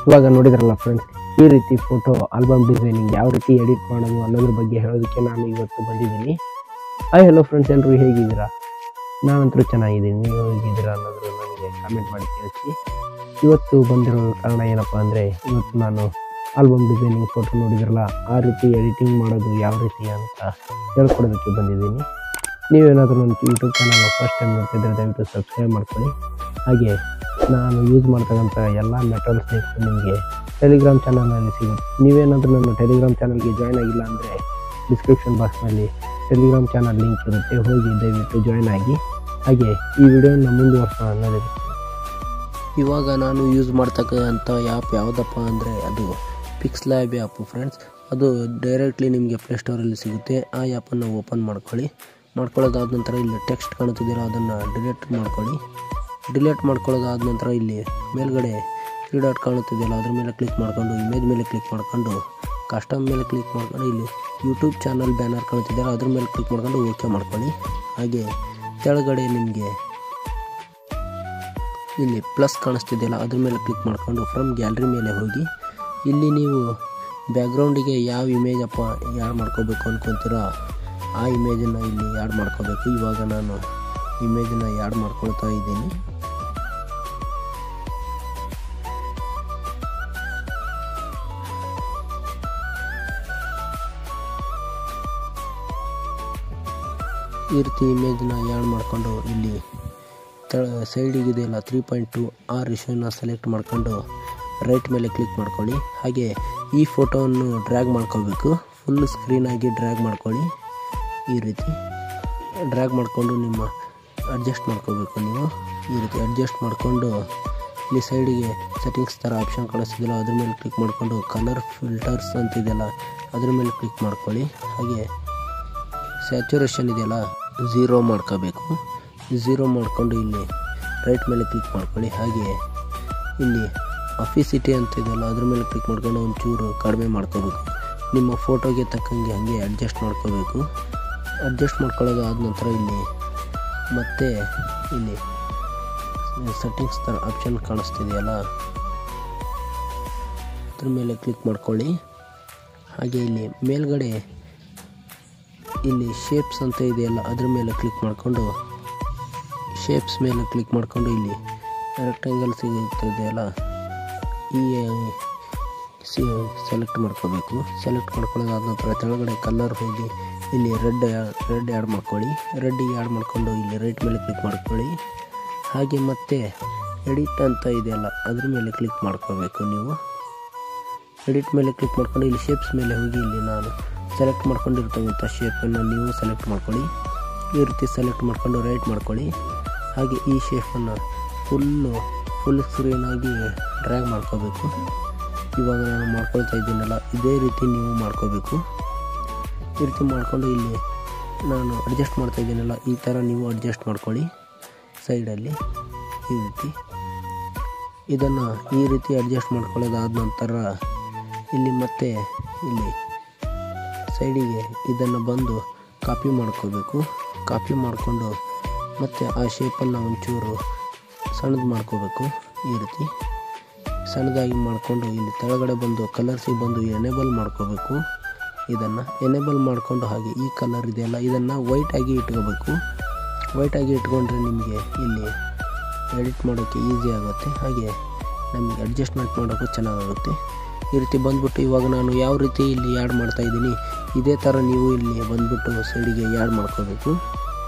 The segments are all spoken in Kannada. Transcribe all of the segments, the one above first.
ಇವಾಗ ನೋಡಿದ್ರಲ್ಲ ಫ್ರೆಂಡ್ಸ್, ಈ ರೀತಿ ಫೋಟೋ ಆಲ್ಬಮ್ ಡಿಸೈನಿಂಗ್ ಯಾವ ರೀತಿ ಎಡಿಟ್ ಮಾಡೋದು ಅನ್ನೋದ್ರ ಬಗ್ಗೆ ಹೇಳೋದಕ್ಕೆ ನಾನು ಇವತ್ತು ಬಂದಿದ್ದೀನಿ. ಹಲೋ ಫ್ರೆಂಡ್ಸ್, ಎಲ್ಲರೂ ಹೇಗಿದ್ದೀರಾ? ನಾನಂತರೂ ಚೆನ್ನಾಗಿದ್ದೀನಿ. ನೀವು ಹೇಗಿದ್ದೀರಾ ಅನ್ನೋದು ನನಗೆ ಕಾಮೆಂಟ್ ಮಾಡಿ ತಿಳಿಸಿ. ಇವತ್ತು ಬಂದಿರೋ ಕಾರಣ ಏನಪ್ಪ ಅಂದರೆ, ಇವತ್ತು ನಾನು ಆಲ್ಬಮ್ ಡಿಸೈನಿಂಗ್ ಫೋಟೋ ನೋಡಿದ್ರಲ್ಲ, ಆ ರೀತಿ ಎಡಿಟಿಂಗ್ ಮಾಡೋದು ಯಾವ ರೀತಿ ಅಂತ ಹೇಳ್ಕೊಡೋದಕ್ಕೆ ಬಂದಿದ್ದೀನಿ. ನೀವೇನಾದರೂ ನನ್ನ ಯೂಟ್ಯೂಬ್ ಚಾನಲ್ನ ಫಸ್ಟ್ ಟೈಮ್ ನೋಡ್ತಿದ್ರೆ ದಯವಿಟ್ಟು ಸಬ್ಸ್ಕ್ರೈಬ್ ಮಾಡ್ಕೊಳ್ಳಿ. ಹಾಗೆ ನಾನು ಯೂಸ್ ಮಾಡ್ತಕ್ಕಂಥ ಎಲ್ಲ ಮೆಟೀರಿಯಲ್ಸ್ ನಿಮಗೆ ಟೆಲಿಗ್ರಾಮ್ ಚಾನಲ್ನಲ್ಲಿ ಸಿಗುತ್ತೆ. ನೀವೇನಾದರೂ ನನ್ನ ಟೆಲಿಗ್ರಾಮ್ ಚಾನಲ್ಗೆ ಜಾಯ್ನ್ ಆಗಿಲ್ಲ ಅಂದರೆ ಡಿಸ್ಕ್ರಿಪ್ಷನ್ ಬಾಕ್ಸ್ನಲ್ಲಿ ಟೆಲಿಗ್ರಾಮ್ ಚಾನಲ್ ಲಿಂಕ್ ಇರುತ್ತೆ, ಹೋಗಿ ದಯವಿಟ್ಟು ಜಾಯ್ನ್ ಆಗಿ. ಹಾಗೆ ಈ ವಿಡಿಯೋನ ಮುಂದುವರ್ಸೋಣ ಅನ್ನೋದಿರುತ್ತೆ. ಇವಾಗ ನಾನು ಯೂಸ್ ಮಾಡ್ತಕ್ಕಂಥ ಆ್ಯಪ್ ಯಾವುದಪ್ಪ ಅಂದರೆ ಅದು ಪಿಕ್ಸ್ಲ್ಯಾಬ್ ಆ್ಯಪು ಫ್ರೆಂಡ್ಸ್. ಅದು ಡೈರೆಕ್ಟ್ಲಿ ನಿಮಗೆ ಪ್ಲೇಸ್ಟೋರಲ್ಲಿ ಸಿಗುತ್ತೆ. ಆ ಆ್ಯಪನ್ನು ಓಪನ್ ಮಾಡ್ಕೊಳ್ಳೋದಾದ ನಂತರ ಇಲ್ಲಿ ಟೆಕ್ಸ್ಟ್ ಕಾಣುತ್ತಿದ್ದೀರ, ಅದನ್ನು ಡಿಲೀಟ್ ಮಾಡ್ಕೊಳ್ಳೋದಾದ ನಂತರ ಇಲ್ಲಿ ಮೇಲ್ಗಡೆ 3 ಡಾಟ್ ಕಾಣುತ್ತಿದೆಯಲ್ಲ, ಅದ್ರ ಮೇಲೆ ಕ್ಲಿಕ್ ಮಾಡ್ಕೊಂಡು ಇಮೇಜ್ ಮೇಲೆ ಕ್ಲಿಕ್ ಮಾಡ್ಕೊಂಡು ಕಸ್ಟಮ್ ಮೇಲೆ ಕ್ಲಿಕ್ ಮಾಡ್ಕೊಂಡು ಇಲ್ಲಿ ಯೂಟ್ಯೂಬ್ ಚಾನಲ್ ಬ್ಯಾನರ್ ಕಾಣುತ್ತಿದೆಯಲ್ಲ, ಅದ್ರ ಮೇಲೆ ಕ್ಲಿಕ್ ಮಾಡ್ಕೊಂಡು ಓಕೆ ಮಾಡ್ಕೊಳ್ಳಿ. ಹಾಗೆ ಕೆಳಗಡೆ ನಿಮಗೆ ಇಲ್ಲಿ ಪ್ಲಸ್ ಕಾಣಿಸ್ತಿದೆಯಲ್ಲ, ಅದ್ರ ಮೇಲೆ ಕ್ಲಿಕ್ ಮಾಡ್ಕೊಂಡು ಫ್ರಮ್ ಗ್ಯಾಲರಿ ಮೇಲೆ ಹೋಗಿ ಇಲ್ಲಿ ನೀವು ಬ್ಯಾಕ್ಗ್ರೌಂಡಿಗೆ ಯಾವ ಇಮೇಜ್ ಯಾಡ್ ಮಾಡ್ಕೋಬೇಕು ಅಂದ್ಕೊತೀರೋ ಆ ಇಮೇಜನ್ನು ಇಲ್ಲಿ ಯಾಡ್ ಮಾಡ್ಕೋಬೇಕು. ಇವಾಗ ನಾನು ಇಮೇಜನ್ನು ಯಾಡ್ ಮಾಡ್ಕೊಳ್ತಾ ಇದ್ದೀನಿ. ಈ ರೀತಿ ಇಮೇಜನ್ನ ಯಾಡ್ ಮಾಡಿಕೊಂಡು ಇಲ್ಲಿ ಸೈಡಿಗಿದೆಯಲ್ಲ 3.2 ಆ ರೇಷಿಯೋನ ಸೆಲೆಕ್ಟ್ ಮಾಡ್ಕೊಂಡು ರೈಟ್ ಮೇಲೆ ಕ್ಲಿಕ್ ಮಾಡ್ಕೊಳ್ಳಿ. ಹಾಗೆ ಈ ಫೋಟೋವನ್ನು ಡ್ರ್ಯಾಗ್ ಮಾಡ್ಕೋಬೇಕು, ಫುಲ್ ಸ್ಕ್ರೀನಾಗಿ ಡ್ರ್ಯಾಗ್ ಮಾಡ್ಕೊಳ್ಳಿ. ಈ ರೀತಿ ಡ್ರ್ಯಾಗ್ ಮಾಡಿಕೊಂಡು ನಿಮ್ಮ ಅಡ್ಜಸ್ಟ್ ಮಾಡ್ಕೋಬೇಕು. ನೀವು ಈ ರೀತಿ ಅಡ್ಜಸ್ಟ್ ಮಾಡಿಕೊಂಡು ಇಲ್ಲಿ ಸೈಡಿಗೆ ಸೆಟ್ಟಿಂಗ್ಸ್ ಥರ ಆಪ್ಷನ್ ಕಾಣಿಸ್ತಿದೆಯಲ್ಲ, ಅದ್ರ ಮೇಲೆ ಕ್ಲಿಕ್ ಮಾಡಿಕೊಂಡು ಕಲರ್ ಫಿಲ್ಟರ್ಸ್ ಅಂತಿದೆಯಲ್ಲ, ಅದ್ರ ಮೇಲೆ ಕ್ಲಿಕ್ ಮಾಡ್ಕೊಳ್ಳಿ. ಹಾಗೆ ಸ್ಯಾಚುರೇಷನ್ ಇದೆಯಲ್ಲ 0 ಮಾಡ್ಕೋಬೇಕು. 0 ಮಾಡಿಕೊಂಡು ಇಲ್ಲಿ ರೈಟ್ ಮೇಲೆ ಕ್ಲಿಕ್ ಮಾಡ್ಕೊಳ್ಳಿ. ಹಾಗೆ ಇಲ್ಲಿ ಅಫಿಸಿಟಿ ಅಂತ ಇದೆಯಲ್ಲ, ಅದ್ರ ಮೇಲೆ ಕ್ಲಿಕ್ ಮಾಡ್ಕೊಂಡು ಒಂಚೂರು ಕಡಿಮೆ ಮಾಡ್ಕೋಬೇಕು. ನಿಮ್ಮ ಫೋಟೋಗೆ ತಕ್ಕಂಗೆ ಹಾಗೆ ಅಡ್ಜಸ್ಟ್ ಮಾಡ್ಕೋಬೇಕು. ಅಡ್ಜಸ್ಟ್ ಮಾಡ್ಕೊಳ್ಳೋದಾದ ನಂತರ ಇಲ್ಲಿ ಮತ್ತೆ ಇಲ್ಲಿ ಸೆಟ್ಟಿಂಗ್ಸ್ ಥರ ಆಪ್ಷನ್ ಕಾಣಿಸ್ತಿದೆಯಲ್ಲ, ಅದ್ರ ಮೇಲೆ ಕ್ಲಿಕ್ ಮಾಡ್ಕೊಳ್ಳಿ. ಹಾಗೆ ಇಲ್ಲಿ ಮೇಲ್ಗಡೆ ಇಲ್ಲಿ ಶೇಪ್ಸ್ ಅಂತ ಇದೆಯಲ್ಲ, ಅದ್ರ ಮೇಲೆ ಕ್ಲಿಕ್ ಮಾಡಿಕೊಂಡು ಶೇಪ್ಸ್ ಮೇಲೆ ಕ್ಲಿಕ್ ಮಾಡಿಕೊಂಡು ಇಲ್ಲಿ ರೆಕ್ಟ್ಯಾಂಗಲ್ ಸಿಗುತ್ತಿದೆಯಲ್ಲ, ಈ ಸೆಲೆಕ್ಟ್ ಮಾಡ್ಕೋಬೇಕು. ಸೆಲೆಕ್ಟ್ ಮಾಡ್ಕೊಳ್ಳೋದಾದ ನಂತರ ಕೆಳಗಡೆ ಕಲರ್ ಹೋಗಿ ಇಲ್ಲಿ ರೆಡ್ ಆ್ಯಡ್ ಮಾಡ್ಕೊಳ್ಳಿ. ರೆಡ್ಡಿಗೆ ಆ್ಯಡ್ ಮಾಡಿಕೊಂಡು ಇಲ್ಲಿ ರೈಟ್ ಮೇಲೆ ಕ್ಲಿಕ್ ಮಾಡ್ಕೊಳ್ಳಿ. ಹಾಗೆ ಮತ್ತೆ ಎಡಿಟ್ ಅಂತ ಇದೆಯಲ್ಲ, ಅದ್ರ ಮೇಲೆ ಕ್ಲಿಕ್ ಮಾಡ್ಕೋಬೇಕು. ನೀವು ಎಡಿಟ್ ಮೇಲೆ ಕ್ಲಿಕ್ ಮಾಡ್ಕೊಂಡು ಇಲ್ಲಿ ಶೇಪ್ಸ್ ಮೇಲೆ ಹೋಗಿ ಇಲ್ಲಿ ನಾನು ಸೆಲೆಕ್ಟ್ ಮಾಡ್ಕೊಂಡಿರ್ತಕ್ಕಂಥ ಶೇಪನ್ನು ನೀವು ಸೆಲೆಕ್ಟ್ ಮಾಡ್ಕೊಳ್ಳಿ. ಈ ರೀತಿ ಸೆಲೆಕ್ಟ್ ಮಾಡ್ಕೊಂಡು ರೈಟ್ ಮಾಡ್ಕೊಳ್ಳಿ. ಹಾಗೆ ಈ ಶೇಪನ್ನು ಫುಲ್ ಸ್ಕ್ರೀನಾಗಿ ಡ್ರ್ಯಾಗ್ ಮಾಡ್ಕೋಬೇಕು. ಇವಾಗ ನಾನು ಮಾಡ್ಕೊಳ್ತಾ ಇದ್ದೀನಲ್ಲ, ಇದೇ ರೀತಿ ನೀವು ಮಾಡ್ಕೋಬೇಕು. ಈ ರೀತಿ ಮಾಡಿಕೊಂಡು ಇಲ್ಲಿ ನಾನು ಅಡ್ಜಸ್ಟ್ ಮಾಡ್ತಾ ಇದ್ದೀನಲ್ಲ, ಈ ಥರ ನೀವು ಅಡ್ಜಸ್ಟ್ ಮಾಡ್ಕೊಳ್ಳಿ ಸೈಡಲ್ಲಿ. ಈ ರೀತಿ ಇದನ್ನು ಈ ರೀತಿ ಅಡ್ಜಸ್ಟ್ ಮಾಡ್ಕೊಳ್ಳೋದಾದ ನಂತರ ಇಲ್ಲಿ ಮತ್ತೆ ಇಲ್ಲಿ ಸೈಡಿಗೆ ಇದನ್ನು ಬಂದು ಕಾಪಿ ಮಾಡ್ಕೋಬೇಕು. ಕಾಪಿ ಮಾಡಿಕೊಂಡು ಮತ್ತು ಆ ಶೇಪನ್ನು ಒಂಚೂರು ಸಣ್ಣದು ಮಾಡ್ಕೋಬೇಕು. ಈ ರೀತಿ ಸಣ್ಣದಾಗಿ ಮಾಡಿಕೊಂಡು ಇಲ್ಲಿ ಕೆಳಗಡೆ ಬಂದು ಕಲರ್ಸಿಗೆ ಬಂದು ಎನೇಬಲ್ ಮಾಡ್ಕೋಬೇಕು. ಇದನ್ನು ಎನೇಬಲ್ ಮಾಡಿಕೊಂಡು ಹಾಗೆ ಈ ಕಲರ್ ಇದೆಯಲ್ಲ, ಇದನ್ನು ವೈಟಾಗಿ ಇಟ್ಕೋಬೇಕು. ವೈಟಾಗಿ ಇಟ್ಕೊಂಡ್ರೆ ನಿಮಗೆ ಇಲ್ಲಿ ಎಡಿಟ್ ಮಾಡೋಕ್ಕೆ ಈಸಿ ಆಗುತ್ತೆ. ಹಾಗೆ ನಮಗೆ ಅಡ್ಜಸ್ಟ್ಮೆಂಟ್ ಮಾಡೋಕ್ಕೂ ಚೆನ್ನಾಗುತ್ತೆ. ಈ ರೀತಿ ಬಂದ್ಬಿಟ್ಟು ಇವಾಗ ನಾನು ಯಾವ ರೀತಿ ಇಲ್ಲಿ ಯಾಡ್ ಮಾಡ್ತಾಯಿದ್ದೀನಿ, ಇದೇ ಥರ ನೀವು ಇಲ್ಲಿ ಬಂದ್ಬಿಟ್ಟು ಸೈಡಿಗೆ ಯಾಡ್ ಮಾಡ್ಕೋಬೇಕು.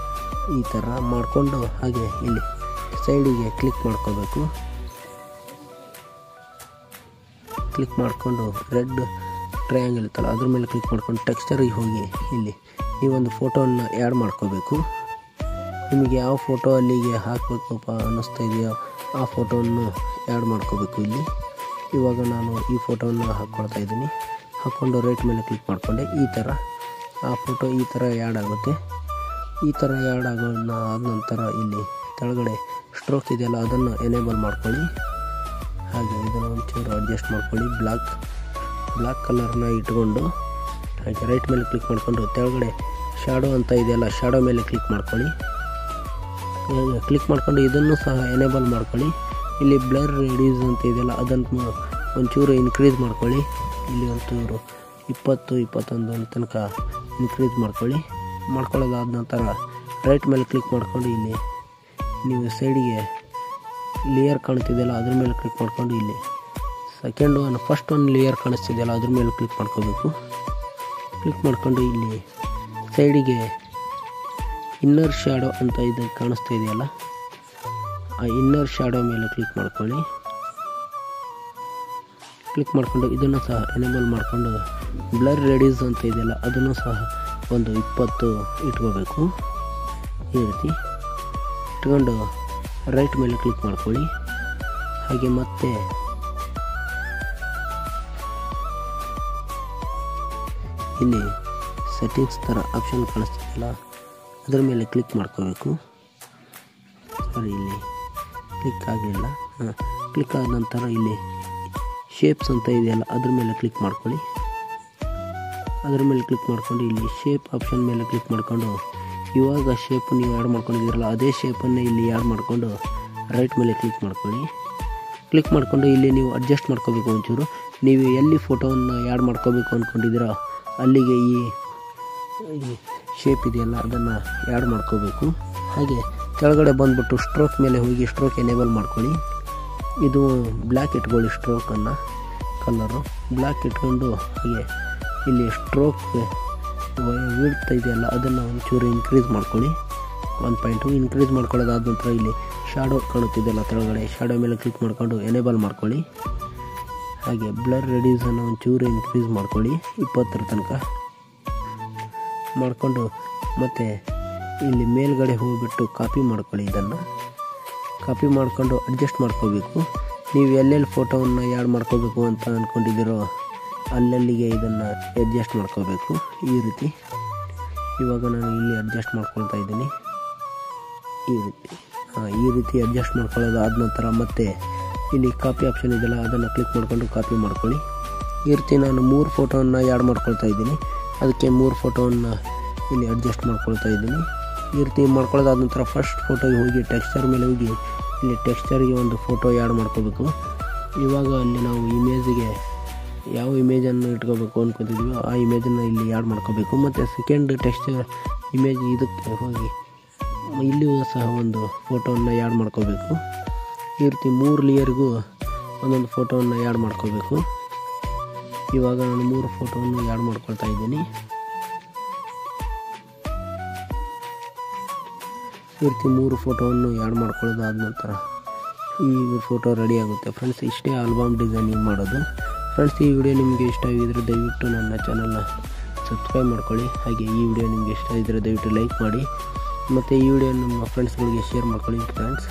ಈ ಥರ ಮಾಡಿಕೊಂಡು ಹಾಗೆ ಇಲ್ಲಿ ಸೈಡಿಗೆ ಕ್ಲಿಕ್ ಮಾಡ್ಕೋಬೇಕು. ಕ್ಲಿಕ್ ಮಾಡಿಕೊಂಡು ರೆಡ್ ಟ್ರಯಾಂಗಲ್ ಇತ್ತಲ್ಲ, ಅದ್ರ ಮೇಲೆ ಕ್ಲಿಕ್ ಮಾಡ್ಕೊಂಡು ಟೆಕ್ಸ್ಚರಿಗೆ ಹೋಗಿ ಇಲ್ಲಿ ನೀವೊಂದು ಫೋಟೋವನ್ನು ಆ್ಯಡ್ ಮಾಡ್ಕೋಬೇಕು. ನಿಮಗೆ ಯಾವ ಫೋಟೋ ಅಲ್ಲಿಗೆ ಹಾಕಬೇಕಪ್ಪ ಅನ್ನಿಸ್ತಾ ಇದೆಯೋ ಆ ಫೋಟೋವನ್ನು ಆ್ಯಡ್ ಮಾಡ್ಕೋಬೇಕು. ಇಲ್ಲಿ ಇವಾಗ ನಾನು ಈ ಫೋಟೋವನ್ನು ಹಾಕ್ಕೊಳ್ತಾ ಇದ್ದೀನಿ. ಹಾಕ್ಕೊಂಡು ರೈಟ್ ಮೇಲೆ ಕ್ಲಿಕ್ ಮಾಡಿಕೊಂಡೆ. ಈ ಥರ ಆ ಫೋಟೋ ಈ ಥರ ಆ್ಯಡ್ ಆಗುತ್ತೆ. ಈ ಥರ ಆ್ಯಡ್ ಆದ ನಂತರ ಇಲ್ಲಿ ಕೆಳಗಡೆ ಸ್ಟ್ರೋಕ್ ಇದೆಯಲ್ಲ, ಅದನ್ನು ಎನೇಬಲ್ ಮಾಡ್ಕೊಳ್ಳಿ. ಹಾಗೆ ಇದನ್ನು ಒಂಚೂರು ಅಡ್ಜಸ್ಟ್ ಮಾಡ್ಕೊಳ್ಳಿ. ಬ್ಲ್ಯಾಕ್ ಕಲರ್ನ ಇಟ್ಕೊಂಡು ಹಾಗೆ ರೈಟ್ ಮೇಲೆ ಕ್ಲಿಕ್ ಮಾಡಿಕೊಂಡು ಕೆಳಗಡೆ ಶ್ಯಾಡೋ ಅಂತ ಇದೆಯಲ್ಲ, ಶ್ಯಾಡೋ ಮೇಲೆ ಕ್ಲಿಕ್ ಮಾಡ್ಕೊಳ್ಳಿ. ಕ್ಲಿಕ್ ಮಾಡ್ಕೊಂಡು ಇದನ್ನು ಸಹ ಎನೇಬಲ್ ಮಾಡ್ಕೊಳ್ಳಿ. ಇಲ್ಲಿ ಬ್ಲರ್ ರೆಡ್ಯೂಸ್ ಅಂತ ಇದೆಯಲ್ಲ, ಅದನ್ನು ಒಂಚೂರು ಇನ್ಕ್ರೀಸ್ ಮಾಡ್ಕೊಳ್ಳಿ. ಇಲ್ಲಿ ಒಂಚೂರು 20-21 ತನಕ ಇನ್ಕ್ರೀಸ್ ಮಾಡ್ಕೊಳ್ಳೋದಾದ ನಂತರ ರೈಟ್ ಮೇಲೆ ಕ್ಲಿಕ್ ಮಾಡಿಕೊಂಡು ಇಲ್ಲಿ ನೀವು ಸೈಡಿಗೆ ಲೇಯರ್ ಕಾಣ್ತಿದೆಯಲ್ಲ ಅದ್ರ ಮೇಲೆ ಕ್ಲಿಕ್ ಮಾಡಿಕೊಂಡು ಇಲ್ಲಿ ಫಸ್ಟ್ ಒಂದು ಲೇಯರ್ ಕಾಣಿಸ್ತಿದೆಯಲ್ಲ ಅದ್ರ ಮೇಲೆ ಕ್ಲಿಕ್ ಮಾಡ್ಕೋಬೇಕು. ಕ್ಲಿಕ್ ಮಾಡಿಕೊಂಡು ಇಲ್ಲಿ ಸೈಡಿಗೆ ಇನ್ನರ್ ಶ್ಯಾಡೋ ಅಂತ ಇದು ಕಾಣಿಸ್ತಾ ಇದೆಯಲ್ಲ ಆ ಇನ್ನರ್ ಶ್ಯಾಡೋ ಮೇಲೆ ಕ್ಲಿಕ್ ಮಾಡ್ಕೊಳ್ಳಿ. ಕ್ಲಿಕ್ ಮಾಡಿಕೊಂಡು ಇದನ್ನು ಸಹ ಎನೇಬಲ್ ಮಾಡಿಕೊಂಡು ಬ್ಲರ್ ರೆಡ್ಯೂಸ್ ಅಂತ ಇದೆಯಲ್ಲ ಅದನ್ನು ಸಹ ಒಂದು 20 ಇಟ್ಕೋಬೇಕು. ಈ ರೀತಿ ಇಟ್ಕೊಂಡು ರೈಟ್ ಮೇಲೆ ಕ್ಲಿಕ್ ಮಾಡ್ಕೊಳ್ಳಿ. ಹಾಗೆ ಮತ್ತೆ ಇಲ್ಲಿ ಸೆಟ್ಟಿಂಗ್ಸ್ ಥರ ಆಪ್ಷನ್ ಕಾಣಿಸ್ತಿದೆಯಲ್ಲ ಅದರ ಮೇಲೆ ಕ್ಲಿಕ್ ಮಾಡ್ಕೋಬೇಕು. ಸಾರಿ, ಇಲ್ಲಿ ಕ್ಲಿಕ್ ಆಗಲಿಲ್ಲ. ಕ್ಲಿಕ್ ಆದ ನಂತರ ಇಲ್ಲಿ ಶೇಪ್ಸ್ ಅಂತ ಇದೆಯಲ್ಲ ಅದ್ರ ಮೇಲೆ ಕ್ಲಿಕ್ ಮಾಡ್ಕೊಳ್ಳಿ. ಅದ್ರ ಮೇಲೆ ಕ್ಲಿಕ್ ಮಾಡ್ಕೊಂಡು ಇಲ್ಲಿ ಶೇಪ್ ಆಪ್ಷನ್ ಮೇಲೆ ಕ್ಲಿಕ್ ಮಾಡಿಕೊಂಡು ಇವಾಗ ಶೇಪ್ ನೀವು ಆ್ಯಡ್ ಮಾಡ್ಕೊಂಡಿದ್ದೀರಲ್ಲ ಅದೇ ಶೇಪನ್ನೇ ಇಲ್ಲಿ ಆ್ಯಡ್ ಮಾಡಿಕೊಂಡು ರೈಟ್ ಮೇಲೆ ಕ್ಲಿಕ್ ಮಾಡ್ಕೊಳ್ಳಿ. ಕ್ಲಿಕ್ ಮಾಡಿಕೊಂಡು ಇಲ್ಲಿ ನೀವು ಅಡ್ಜಸ್ಟ್ ಮಾಡ್ಕೋಬೇಕು. ಒಂಚೂರು ನೀವು ಎಲ್ಲಿ ಫೋಟೋವನ್ನು ಆ್ಯಡ್ ಮಾಡ್ಕೋಬೇಕು ಅಂದ್ಕೊಂಡಿದ್ದೀರೋ ಅಲ್ಲಿಗೆ ಈ ಶೇಪ್ ಇದೆಯಲ್ಲ ಅದನ್ನು ಆ್ಯಡ್ ಮಾಡ್ಕೋಬೇಕು. ಹಾಗೆ ಕೆಳಗಡೆ ಬಂದುಬಿಟ್ಟು ಸ್ಟ್ರೋಕ್ ಮೇಲೆ ಹೋಗಿ ಸ್ಟ್ರೋಕ್ ಎನೇಬಲ್ ಮಾಡ್ಕೊಳ್ಳಿ. ಇದು ಬ್ಲ್ಯಾಕ್ ಇಟ್ಕೊಳ್ಳಿ. ಸ್ಟ್ರೋಕನ್ನು ಕಲರು ಬ್ಲ್ಯಾಕ್ ಇಟ್ಕೊಂಡು ಹಾಗೆ ಇಲ್ಲಿ ಸ್ಟ್ರೋಕ್ ವಿಡ್ತ್ ಇದೆಯಲ್ಲ ಅದನ್ನು ಒಂಚೂರು ಇನ್ಕ್ರೀಸ್ ಮಾಡ್ಕೊಳ್ಳಿ. 1.2 ಇನ್ಕ್ರೀಸ್ ಮಾಡ್ಕೊಳ್ಳೋದಾದ ನಂತರ ಇಲ್ಲಿ ಶಾಡೋ ಕಾಣುತ್ತಿದೆಯಲ್ಲ ಕೆಳಗಡೆ ಶಾಡೋ ಮೇಲೆ ಕ್ಲಿಕ್ ಮಾಡಿಕೊಂಡು ಎನೇಬಲ್ ಮಾಡ್ಕೊಳ್ಳಿ. ಹಾಗೆ ಬ್ಲರ್ ರೆಡ್ಯೂಸನ್ನು ಒಂಚೂರು ಇನ್ಕ್ರೀಸ್ ಮಾಡ್ಕೊಳ್ಳಿ 20 ತನಕ ಮಾಡಿಕೊಂಡು ಮತ್ತೆ ಇಲ್ಲಿ ಮೇಲ್ಗಡೆ ಹೋಗಿಬಿಟ್ಟು ಕಾಪಿ ಮಾಡ್ಕೊಳ್ಳಿ. ಇದನ್ನು ಕಾಪಿ ಮಾಡಿಕೊಂಡು ಅಡ್ಜಸ್ಟ್ ಮಾಡ್ಕೋಬೇಕು. ನೀವು ಎಲ್ಲೆಲ್ಲಿ ಫೋಟೋವನ್ನು ಆ್ಯಡ್ ಮಾಡ್ಕೋಬೇಕು ಅಂತ ಅಂದ್ಕೊಂಡಿದ್ದೀರೋ ಅಲ್ಲಲ್ಲಿಗೆ ಇದನ್ನು ಅಡ್ಜಸ್ಟ್ ಮಾಡ್ಕೋಬೇಕು. ಈ ರೀತಿ ಇವಾಗ ನಾನು ಇಲ್ಲಿ ಅಡ್ಜಸ್ಟ್ ಮಾಡ್ಕೊಳ್ತಾ ಇದ್ದೀನಿ. ಈ ರೀತಿ ಅಡ್ಜಸ್ಟ್ ಮಾಡ್ಕೊಳ್ಳೋದಾದ ನಂತರ ಮತ್ತೆ ಇಲ್ಲಿ ಕಾಪಿ ಆಪ್ಷನ್ ಇದೆಯಲ್ಲ ಅದನ್ನು ಕ್ಲಿಕ್ ಮಾಡಿಕೊಂಡು ಕಾಪಿ ಮಾಡ್ಕೊಳ್ಳಿ. ಈ ರೀತಿ ನಾನು 3 ಫೋಟೋವನ್ನು ಆ್ಯಡ್ ಮಾಡ್ಕೊಳ್ತಾ ಇದ್ದೀನಿ. ಅದಕ್ಕೆ 3 ಫೋಟೋವನ್ನು ಇಲ್ಲಿ ಅಡ್ಜಸ್ಟ್ ಮಾಡ್ಕೊಳ್ತಾ ಇದ್ದೀನಿ. ಈ ರೀತಿ ಮಾಡ್ಕೊಳ್ಳೋದಾದ ನಂತರ ಫಸ್ಟ್ ಫೋಟೋಗೆ ಹೋಗಿ ಟೆಕ್ಸ್ಚರ್ ಮೇಲೆ ಹೋಗಿ ಇಲ್ಲಿ ಟೆಕ್ಸ್ಚರ್ಗೆ ಒಂದು ಫೋಟೋ ಆ್ಯಡ್ ಮಾಡ್ಕೋಬೇಕು. ಇವಾಗ ಅಲ್ಲಿ ನಾವು ಇಮೇಜಿಗೆ ಯಾವ ಇಮೇಜನ್ನು ಇಟ್ಕೋಬೇಕು ಅಂದ್ಕೊತಿದ್ವಿ ಆ ಇಮೇಜನ್ನು ಇಲ್ಲಿ ಆ್ಯಡ್ ಮಾಡ್ಕೋಬೇಕು. ಮತ್ತು ಸೆಕೆಂಡ್ ಟೆಕ್ಸ್ಚರ್ ಇಮೇಜ್ ಇದಕ್ಕೆ ಹೋಗಿ ಇಲ್ಲಿಯೂ ಸಹ ಒಂದು ಫೋಟೋವನ್ನು ಆ್ಯಡ್ ಮಾಡ್ಕೋಬೇಕು. ಈ ರೀತಿ 3 ಲೇಯರ್ಗೂ ಒಂದೊಂದು ಫೋಟೋವನ್ನು ಆ್ಯಡ್ ಮಾಡ್ಕೋಬೇಕು. ಇವಾಗ ನಾನು 3 ಫೋಟೋವನ್ನು ಆ್ಯಡ್ ಮಾಡ್ಕೊಳ್ತಾ ಇದ್ದೀನಿ. ಈ ರೀತಿ 3 ಫೋಟೋವನ್ನು ಆ್ಯಡ್ ಮಾಡ್ಕೊಳ್ಳೋದಾದ ನಂತರ ಈ ಫೋಟೋ ರೆಡಿ ಆಗುತ್ತೆ. ಫ್ರೆಂಡ್ಸ್, ಇಷ್ಟೇ ಆಲ್ಬಮ್ ಡಿಸೈನಿಂಗ್ ಮಾಡೋದು. ಫ್ರೆಂಡ್ಸ್, ಈ ವಿಡಿಯೋ ನಿಮಗೆ ಇಷ್ಟ ಆಗಿದ್ದರೆ ದಯವಿಟ್ಟು ನನ್ನ ಚಾನಲ್ನ ಸಬ್ಸ್ಕ್ರೈಬ್ ಮಾಡ್ಕೊಳ್ಳಿ. ಹಾಗೆ ಈ ವಿಡಿಯೋ ನಿಮಗೆ ಇಷ್ಟ ಆಗಿದ್ದರೆ ದಯವಿಟ್ಟು ಲೈಕ್ ಮಾಡಿ ಮತ್ತು ಈ ವಿಡಿಯೋ ನಿಮ್ಮ ಫ್ರೆಂಡ್ಸ್ಗಳಿಗೆ ಶೇರ್ ಮಾಡ್ಕೊಳ್ಳಿ ಫ್ರೆಂಡ್ಸ್.